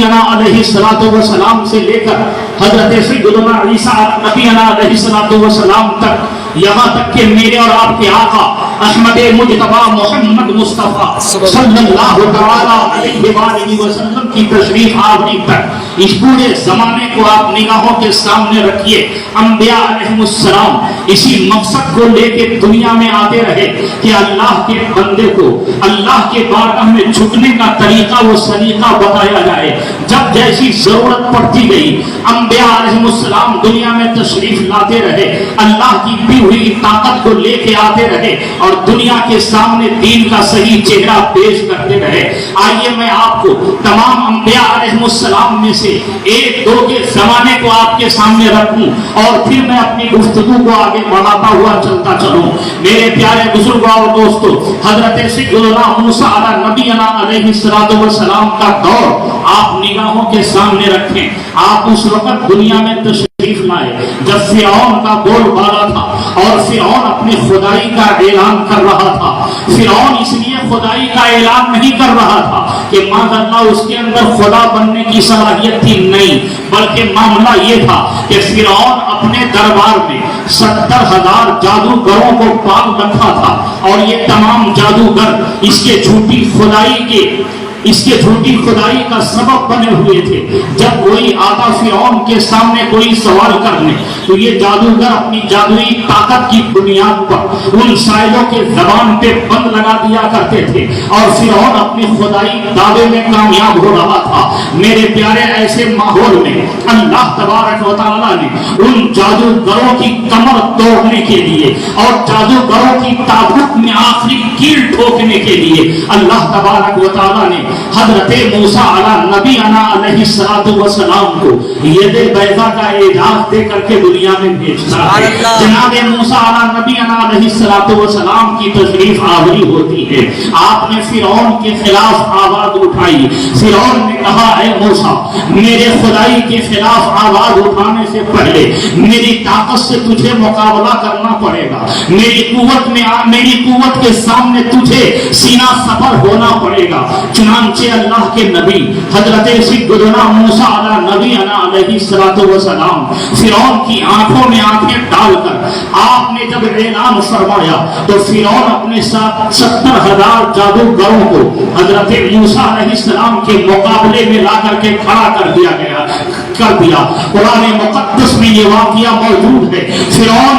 نبینا علیہ الصلوۃ والسلام سے لے کر حضرت سیدنا عیسیٰ نبینا علیہ الصلوۃ والسلام تک، یہاں تک کہ میرے اور آپ کے آقا احمد مجتبی محمد مصطفیٰ صلی اللہ تعالی علیہ وآلہ وسلم کی تشریف آوری تک اس پورے زمانے کو آپ نگاہوں کے سامنے رکھیے۔ انبیاء علیہ السلام اسی مقصد کو لے کے دنیا میں آتے رہے کہ اللہ کے بندے کو اللہ کے بارگاہ میں جھکنے کا طریقہ و سلیقہ بتایا جائے۔ جب جیسی ضرورت پڑتی گئی انبیاء علیہ السلام دنیا میں تشریف لاتے رہے، اللہ کی دی ہوئی طاقت کو لے کے آتے رہے اور دنیا کے سامنے دین کا صحیح چہرہ پیش کرتے رہے۔ آئیے میں آپ کو تمام انبیاء علیہ السلام میں سے ایک دو کے زمانے کو آپ کے سامنے رکھوں اور پھر میں اپنی گفتگو کو آگے بڑھاتا ہوا چلتا چلوں۔ میرے پیارے بزرگوں اور دوستو، حضرت سیدنا موسیٰ علیہ نبینا علیہ السلام کا دور آپ نگاہوں کے سامنے رکھیں۔ آپ اس وقت دنیا میں تشریف لائے جب فرعون کا بول بالا تھا اور فرعون اپنی خدائی کا اعلان کر رہا تھا۔ فرعون اس لیے خدائی کا اعلان نہیں کر رہا تھا کہ ماذ اللہ اس کے اندر خدا بننے کی صلاحیت تھی، نہیں، بلکہ معاملہ یہ تھا کہ فرعون اپنے دربار میں 70,000 جادوگروں کو پال رکھا تھا اور یہ تمام جادوگر اس کے جھوٹی خدائی کا سبب بنے ہوئے تھے۔ جب کوئی آتا فرعون کے سامنے کوئی سوال کرنے تو یہ جادوگر اپنی جادوئی طاقت کی بنیاد پر ان سائلوں کے زبان پہ بند لگا دیا کرتے تھے اور فرعون اپنی خدائی دعوے میں کامیاب ہو رہا تھا۔ میرے پیارے، ایسے ماحول میں اللہ تبارک و تعالیٰ نے ان جادوگروں کی کمر توڑنے کے لیے اور جادوگروں کی طاقت میں آخری کیل ٹھوکنے کے لیے اللہ تبارک و تعالیٰ نے حضرت موسیٰ علیہ نبینا علیہ السلام کو ید بیضا کا اعجاز دے کر کے دنیا میں بھیجتا ہے۔ جناب موسیٰ علیہ نبینا علیہ السلام کی تشریف آوری ہوتی ہے۔ آپ نے فرعون کے خلاف آواز اٹھائی۔ فرعون نے کہا، اے موسیٰ، میرے خدائی کے خلاف آواز اٹھانے سے پہلے میری طاقت سے تجھے مقابلہ کرنا پڑے گا، میری قوت کے سامنے تجھے سینہ سپر ہونا پڑے گا۔ چنانچہ اللہ کے نبی حضرت سیدنا موسیٰ علیہ نبینا علیہ السلام فرعون کی آنکھوں میں آنکھیں ڈال کر آپ نے جب اعلان فرمایا تو فرعون اپنے ساتھ 70,000 جادوگروں کو حضرت موسیٰ علیہ السلام کے مقابلے میں لا کر کے کھڑا کر دیا۔ قرآن مقدس میں یہ واقعہ موجود ہے۔ فرعون